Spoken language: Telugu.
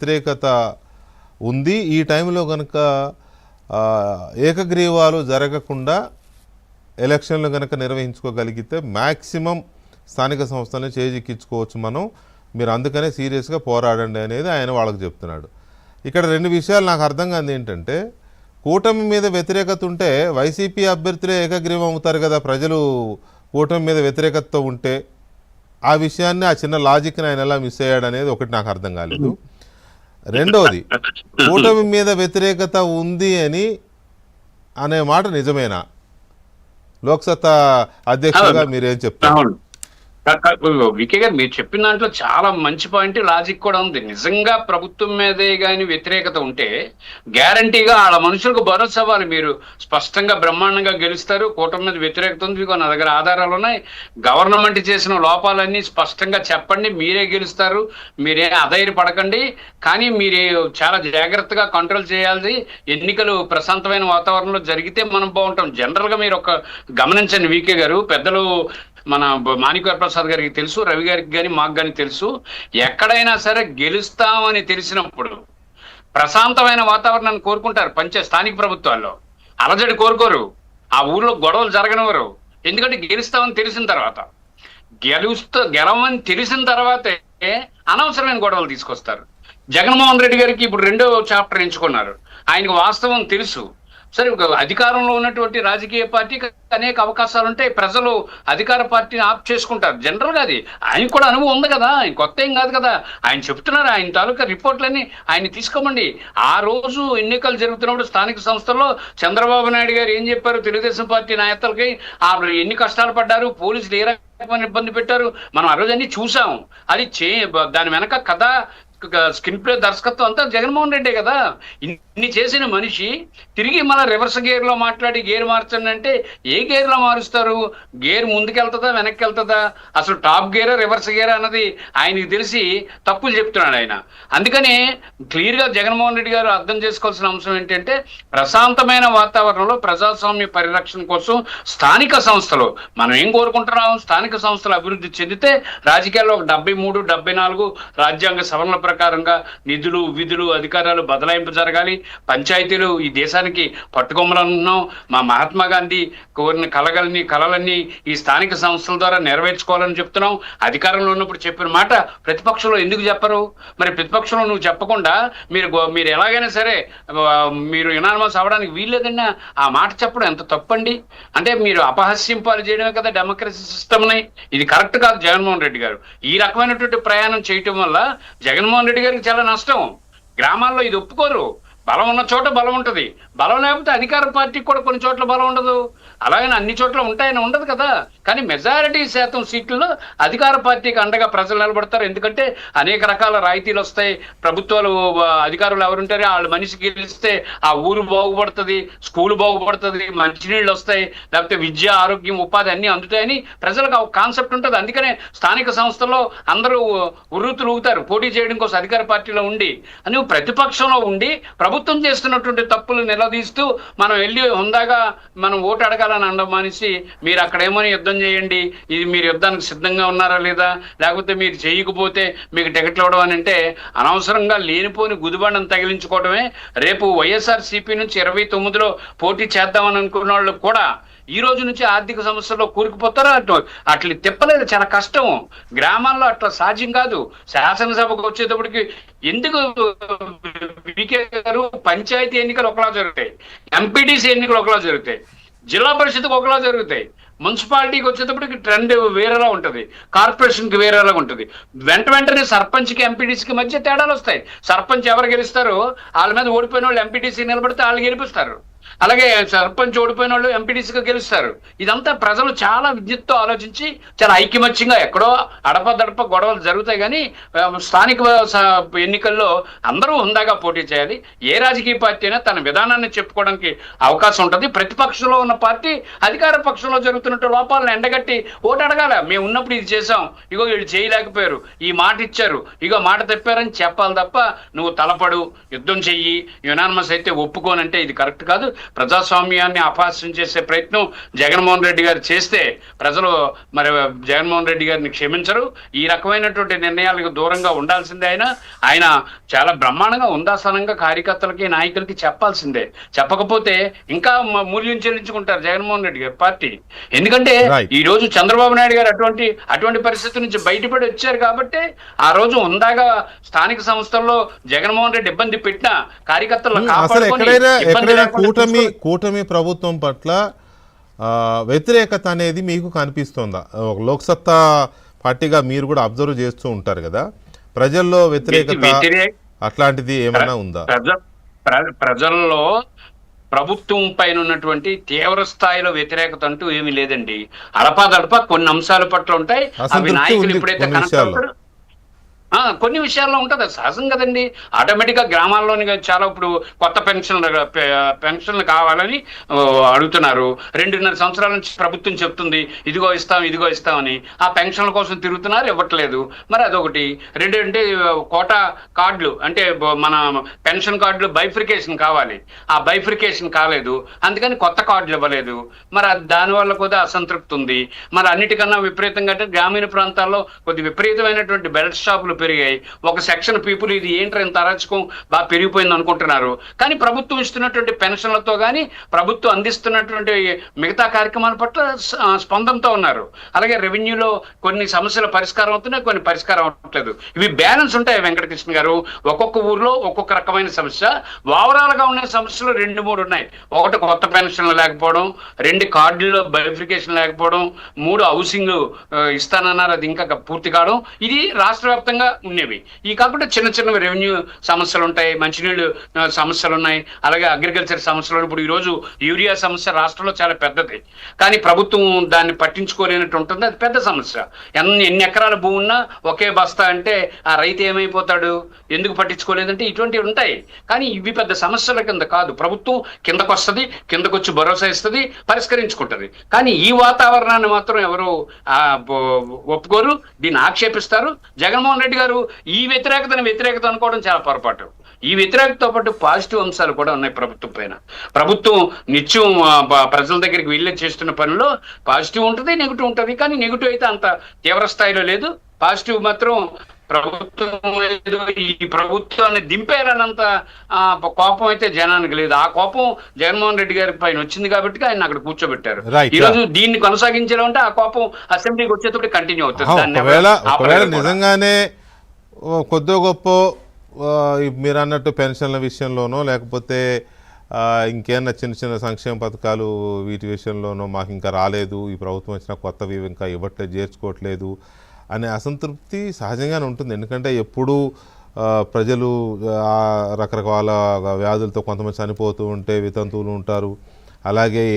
వ్యతిరేకత ఉంది. ఈ టైంలో కనుక ఏకగ్రీవాలు జరగకుండా ఎలక్షన్లు కనుక నిర్వహించుకోగలిగితే మ్యాక్సిమం స్థానిక సంస్థలను చేజిక్కించుకోవచ్చు మనం, మీరు అందుకనే సీరియస్గా పోరాడండి అనేది ఆయన వాళ్ళకి చెప్తున్నాడు. ఇక్కడ రెండు విషయాలు నాకు అర్థం కాదు. ఏంటంటే కూటమి మీద వ్యతిరేకత ఉంటే వైసీపీ అభ్యర్థులే ఏకగ్రీవం అవుతారు కదా, ప్రజలు కూటమి మీద వ్యతిరేకతతో ఉంటే. ఆ విషయాన్ని, ఆ చిన్న లాజిక్ని ఆయన ఎలా మిస్ అయ్యాడు అనేది ఒకటి నాకు అర్థం కాలేదు. రెండవది, కూటమి మీద వ్యతిరేకత ఉంది అని అనే మాట నిజమేనా? లోక్సత్తా అధ్యక్షుడిగా మీరేం చెప్తారు? వికే గారు మీరు చెప్పిన దాంట్లో చాలా మంచి పాయింట్, లాజిక్ కూడా ఉంది. నిజంగా ప్రభుత్వం మీదే కానీ వ్యతిరేకత ఉంటే గ్యారంటీగా వాళ్ళ మనుషులకు భరోసా ఇవ్వాలి. మీరు స్పష్టంగా బ్రహ్మాండంగా గెలుస్తారు, కూటమి మీద వ్యతిరేకత ఉంది, నా దగ్గర ఆధారాలు ఉన్నాయి, గవర్నమెంట్ చేసిన లోపాలన్నీ స్పష్టంగా చెప్పండి, మీరే గెలుస్తారు, మీరే అధైర్యపడకండి, కానీ మీరు చాలా జాగ్రత్తగా కంట్రోల్ చేయాలి, ఎన్నికలు ప్రశాంతమైన వాతావరణంలో జరిగితే మనం బాగుంటాం. జనరల్గా మీరు ఒక గమనించండి వికే గారు, పెద్దలు మన మాణిక్య ప్రసాద్ గారికి తెలుసు, రవి గారికి కానీ మాకు కానీ తెలుసు, ఎక్కడైనా సరే గెలుస్తామని తెలిసినప్పుడు ప్రశాంతమైన వాతావరణాన్ని కోరుకుంటారు. స్థానిక ప్రభుత్వాల్లో అలజడి కోరుకోరు, ఆ ఊర్లో గొడవలు జరగనివ్వరు. ఎందుకంటే గెలుస్తామని తెలిసిన తర్వాత, గెలవని తెలిసిన తర్వాతే అనవసరమైన గొడవలు తీసుకొస్తారు. జగన్మోహన్ రెడ్డి గారికి ఇప్పుడు 2వ చాప్టర్ ఎంచుకున్నారు. ఆయనకు వాస్తవం తెలుసు. సరే, అధికారంలో ఉన్నటువంటి రాజకీయ పార్టీకి అనేక అవకాశాలు ఉంటాయి, ప్రజలు అధికార పార్టీని ఆప్ చేసుకుంటారు. జనరల్గా అది ఆయనకు కూడా అనుభవం ఉంది కదా, ఆయన కొత్త ఏం కాదు కదా. ఆయన చెప్తున్నారు, ఆయన తాలూకా రిపోర్ట్లన్నీ ఆయన తీసుకోమండి. ఆ రోజు ఎన్నికలు జరుగుతున్నప్పుడు స్థానిక సంస్థల్లో చంద్రబాబు నాయుడు గారు ఏం చెప్పారు తెలుగుదేశం పార్టీ నాయకులకి, ఎన్ని కష్టాలు పడ్డారు, పోలీసులు ఏ రకమైన ఇబ్బంది పెట్టారు, మనం ఆ రోజు అన్ని చూసాం. అది దాని వెనక కథ, స్క్రీన్ ప్లే, దర్శకత్వం అంతా జగన్మోహన్ రెడ్డే కదా. ఇన్ని చేసిన మనిషి తిరిగి మళ్ళీ రివర్స్ గేర్లో మాట్లాడి గేర్ మార్చండి అంటే ఏ గేర్లో మారుస్తారు? గేర్ ముందుకెళ్తుందా వెనక్కి వెళ్తుందా? అసలు టాప్ గేరా రివర్స్ గేరా అన్నది ఆయనకి తెలిసి తప్పులు చెప్తున్నాడు ఆయన. అందుకని క్లియర్గా జగన్మోహన్ రెడ్డి గారు అర్థం చేసుకోవాల్సిన అంశం ఏంటంటే, ప్రశాంతమైన వాతావరణంలో ప్రజాస్వామ్య పరిరక్షణ కోసం స్థానిక సంస్థలు మనం ఏం కోరుకుంటున్నాం? స్థానిక సంస్థలు అభివృద్ధి చెందితే రాజకీయాల్లో 73, 74 రాజ్యాంగ సవరణ ప్రకారంగా నిధులు, విధులు, అధికారాలు బదలాయింపు జరగాలి. పంచాయతీలు ఈ దేశానికి పట్టుకొమ్మలనున్నాం. మా మహాత్మా గాంధీ కోరిన కలలన్నీ ఈ స్థానిక సంస్థల ద్వారా నెరవేర్చుకోవాలని చెప్తున్నాం. అధికారంలో ఉన్నప్పుడు చెప్పిన మాట ప్రతిపక్షంలో ఎందుకు చెప్పరు? మరి ప్రతిపక్షంలో నువ్వు చెప్పకుండా మీరు ఎలాగైనా సరే మీరు యునానిమస్ అవ్వడానికి వీల్లేదన్నా ఆ మాట చెప్పడం ఎంత తప్పండి. అంటే మీరు అపహాస్యం పాలు చేయడమే కదా డెమోక్రసీ సిస్టమ్ని. ఇది కరెక్ట్ కాదు. జగన్మోహన్ రెడ్డి గారు ఈ రకమైనటువంటి ప్రయాణం చేయటం వల్ల జగన్మోహన్ రెడ్డి గారికి చాలా నష్టం. గ్రామాల్లో ఇది ఒప్పుకోరు. బలం ఉన్న చోట బలం ఉంటుంది, బలం లేకపోతే అధికార పార్టీకి కూడా కొన్ని చోట్ల బలం ఉండదు. అలాగని అన్ని చోట్ల ఉంటాయని ఉండదు కదా. కానీ మెజారిటీ శాతం సీట్లలో అధికార పార్టీకి అండగా ప్రజలు నిలబడతారు. ఎందుకంటే అనేక రకాల రాయితీలు వస్తాయి. ప్రభుత్వాలు, అధికారులు ఎవరుంటారో వాళ్ళు మనిషి గెలిస్తే ఆ ఊరు బాగుపడుతుంది, స్కూల్ బాగుపడుతుంది, మంచినీళ్ళు వస్తాయి, లేకపోతే విద్య, ఆరోగ్యం, ఉపాధి అన్నీ అందుతాయని ప్రజలకు ఒక కాన్సెప్ట్ ఉంటుంది. అందుకనే స్థానిక సంస్థల్లో అందరూ ఉర్రూతులు ఊగుతారు పోటీ చేయడం కోసం అధికార పార్టీలో ఉండి. అని ప్రతిపక్షంలో ఉండి ప్రభుత్వం చేస్తున్నటువంటి తప్పులు నిలదీస్తూ మనం వెళ్ళి హుందాగా మనం ఓటు అడగాలని అనడం మానేసి, మీరు అక్కడేమో యుద్ధం చేయండి, ఇది మీరు యుద్ధానికి సిద్ధంగా ఉన్నారా లేదా, లేకపోతే మీరు చేయకపోతే మీకు టికెట్లు ఇవ్వడం అని అంటే అనవసరంగా లేనిపోని గుదిబండం తగిలించుకోవడమే. రేపు వైఎస్ఆర్సీపీ నుంచి 29లో పోటీ చేద్దామని అనుకున్న వాళ్ళు కూడా ఈ రోజు నుంచి ఆర్థిక సమస్యల్లో కూరుకుపోతారో అట్లా తిప్పలేదు. చాలా కష్టం. గ్రామాల్లో అట్లా సాధ్యం కాదు. శాసనసభకు వచ్చేటప్పటికి ఎందుకు వికే గారు, పంచాయతీ ఎన్నికలు ఒకలా జరుగుతాయి, ఎంపీటీసీ ఎన్నికలు ఒకలా జరుగుతాయి, జిల్లా పరిషత్కు ఒకలా జరుగుతాయి, మున్సిపాలిటీకి వచ్చేటప్పటికి ట్రెండ్ వేరేలా ఉంటుంది, కార్పొరేషన్కి వేరేలా ఉంటుంది. వెంటనే సర్పంచ్కి ఎంపీటీసీకి మధ్య తేడాలు వస్తాయి. సర్పంచ్ ఎవరు గెలుస్తారో వాళ్ళ మీద ఓడిపోయిన వాళ్ళు ఎంపీటీసీ నిలబడితే వాళ్ళు గెలిపిస్తారు. అలాగే సర్పంచ్ ఓడిపోయిన వాళ్ళు ఎంపీటీసీగా గెలుస్తారు. ఇదంతా ప్రజలు చాలా విద్యుత్తో ఆలోచించి చాలా ఐకమత్యంగా, ఎక్కడో అడపదడప గొడవలు జరుగుతాయి కానీ స్థానిక ఎన్నికల్లో అందరూ హుందాగా పోటీ చేయాలి. ఏ రాజకీయ పార్టీ అయినా తన విధానాన్ని చెప్పుకోవడానికి అవకాశం ఉంటుంది. ప్రతిపక్షంలో ఉన్న పార్టీ అధికార పక్షంలో జరుగుతున్న జరుగుతున్న లోపాలను ఎండగట్టి ఓటు అడగాల. మేము ఉన్నప్పుడు ఇది చేసాం, ఇగో వీళ్ళు చేయలేకపోయారు, ఈ మాట ఇచ్చారు, ఇగో మాట తెప్పారని చెప్పాలి తప్ప నువ్వు తలపడు, యుద్ధం చెయ్యి, యునానిమస్ అయితే ఒప్పుకోనంటే ఇది కరెక్ట్ కాదు. ప్రజాస్వామ్యాన్ని అపహాస్యం చేసే ప్రయత్నం జగన్మోహన్ రెడ్డి గారు చేస్తే ప్రజలు మరి జగన్మోహన్ రెడ్డి గారిని క్షమించరు. ఈ రకమైనటువంటి నిర్ణయాలకు దూరంగా ఉండాల్సిందే. ఆయన చాలా బ్రహ్మాండంగా ఉందాసనంగా కార్యకర్తలకి నాయకులకి చెప్పాల్సిందే. చెప్పకపోతే ఇంకా మూల్యం చెల్లించుకుంటారు జగన్మోహన్ రెడ్డి గారి పార్టీ. ఎందుకంటే ఈ రోజు చంద్రబాబు నాయుడు గారు అటువంటి పరిస్థితి నుంచి బయటపడి వచ్చారు కాబట్టి ఆ రోజు ఉందాగా స్థానిక సంస్థల్లో జగన్మోహన్ రెడ్డి ఇబ్బంది పెట్టినా కార్యకర్తలు అసలు ఎక్కడైనా కూటమి ప్రభుత్వం పట్ల వ్యతిరేకత అనేది మీకు కనిపిస్తుందా? లోక్సత్తా పార్టీగా మీరు కూడా అబ్జర్వ్ చేస్తూ ఉంటారు కదా, ప్రజల్లో వ్యతిరేకత అట్లాంటిది ఏమైనా ఉందా? ప్రజల్లో ప్రభుత్వం పైన ఉన్నటువంటి తీవ్ర స్థాయిలో వ్యతిరేకత అంటూ ఏమీ లేదండి. అడపాదడప కొన్ని అంశాల పట్ల ఉంటాయి. అవి నాయకులు ఎప్పుడైతే కనెక్ట్ అవుతారో కొన్ని విషయాల్లో ఉంటుంది, అది సహజం కదండి. ఆటోమేటిక్గా గ్రామాల్లోని చాలా ఇప్పుడు కొత్త పెన్షన్లు కావాలని అడుగుతున్నారు. 2.5 సంవత్సరాల నుంచి ప్రభుత్వం చెప్తుంది ఇదిగో ఇస్తామని. ఆ పెన్షన్ల కోసం తిరుగుతున్నారు, ఇవ్వట్లేదు. మరి అదొకటి. రెండు అంటే కోటా కార్డులు, అంటే మన పెన్షన్ కార్డులు బైఫ్రికేషన్ కావాలి, ఆ బైఫ్రికేషన్ కాలేదు, అందుకని కొత్త కార్డులు ఇవ్వలేదు. మరి దానివల్ల కూడా అసంతృప్తి ఉంది. మరి అన్నిటికన్నా విపరీతంగా అంటే గ్రామీణ ప్రాంతాల్లో కొద్ది విపరీతమైనటువంటి బెల్ట్ షాపులు పెరిగాయి. ఒక సెక్షన్ పీపుల్ ఇది ఏంట్రా ఇంత అరాచకం బాగా పెరిగిపోయింది అనుకుంటున్నారు. కానీ ప్రభుత్వం ఇస్తున్నటువంటి పెన్షన్లతో కానీ ప్రభుత్వం అందిస్తున్నటువంటి మిగతా కార్యక్రమాల పట్ల స్పందనతో ఉన్నారు. అలాగే రెవెన్యూలో కొన్ని సమస్యల పరిష్కారం అవుతున్నాయి, కొన్ని పరిష్కారం అవ్వట్లేదు. ఇవి బ్యాలెన్స్ ఉంటాయి వెంకటకృష్ణ గారు. ఒక్కొక్క ఊర్లో ఒక్కొక్క రకమైన సమస్య. ఓవరాల్ గా ఉన్న సమస్యలు 2-3 ఉన్నాయి. ఒకటి కొత్త పెన్షన్లు లేకపోవడం, 2 కార్డుల్లో బైఫికేషన్ లేకపోవడం, 3 హౌసింగ్ ఇస్తానన్నారు, అది ఇంకా పూర్తి కావడం. ఇది రాష్ట్ర వ్యాప్తంగా ఉండేవి. ఈ కాకుండా చిన్న చిన్నవి రెవెన్యూ సమస్యలు ఉంటాయి, మంచినీళ్ళు సమస్యలు ఉన్నాయి, అలాగే అగ్రికల్చర్ సమస్యలు. ఇప్పుడు ఈరోజు యూరియా సమస్య రాష్ట్రంలో చాలా పెద్దది, కానీ ప్రభుత్వం దాన్ని పట్టించుకోలేనట్టు ఉంటుంది. అది పెద్ద సమస్య. ఎన్ని ఎకరాల భూమి ఉన్నా ఒకే బస్తా అంటే ఆ రైతు ఏమైపోతాడు? ఎందుకు పట్టించుకోలేదంటే ఇటువంటివి ఉంటాయి. కానీ ఇవి పెద్ద సమస్యల కింద కాదు. ప్రభుత్వం కిందకు వస్తుంది, కిందకు వచ్చి భరోసా ఇస్తుంది, పరిష్కరించుకుంటుంది. కానీ ఈ వాతావరణాన్ని మాత్రం ఎవరు ఒప్పుకోరు, దీన్ని ఆక్షేపిస్తారు. జగన్మోహన్ రెడ్డి గారు ఈ వ్యతిరేకత అనుకోవడం చాలా పొరపాటు. ఈ వ్యతిరేకతతో పాటు పాజిటివ్ అంశాలు కూడా ఉన్నాయి ప్రభుత్వం పైన. ప్రభుత్వం నిత్యం ప్రజల దగ్గరికి వెళ్ళి చేస్తున్న పనిలో పాజిటివ్ ఉంటుంది, నెగిటివ్ ఉంటుంది. కానీ నెగిటివ్ అయితే అంత తీవ్ర స్థాయిలో లేదు. పాజిటివ్ మాత్రం ప్రభుత్వం ఈ ప్రభుత్వాన్ని దింపేరన్నంత కోపం అయితే జనానికి లేదు. ఆ కోపం జగన్మోహన్ రెడ్డి గారి పైన వచ్చింది కాబట్టి ఆయన అక్కడ కూర్చోబెట్టారు. ఈ రోజు దీన్ని కొనసాగించాలంటే ఆ కోపం అసెంబ్లీకి వచ్చేటప్పుడు కంటిన్యూ అవుతుంది. నిజంగానే కొద్ది గొప్ప మీరు అన్నట్టు పెన్షన్ల విషయంలోనో లేకపోతే ఇంకేమన్నా చిన్న చిన్న సంక్షేమ పథకాలు వీటి విషయంలోనో మాకు ఇంకా రాలేదు, ఈ ప్రభుత్వం వచ్చిన కొత్తవి ఇంకా ఇవ్వట్లేదు, చేర్చుకోవట్లేదు అనే అసంతృప్తి సహజంగానే ఉంటుంది. ఎందుకంటే ఎప్పుడూ ప్రజలు రకరకాల వ్యాధులతో కొంతమంది చనిపోతూ ఉంటే వితంతువులు ఉంటారు, అలాగే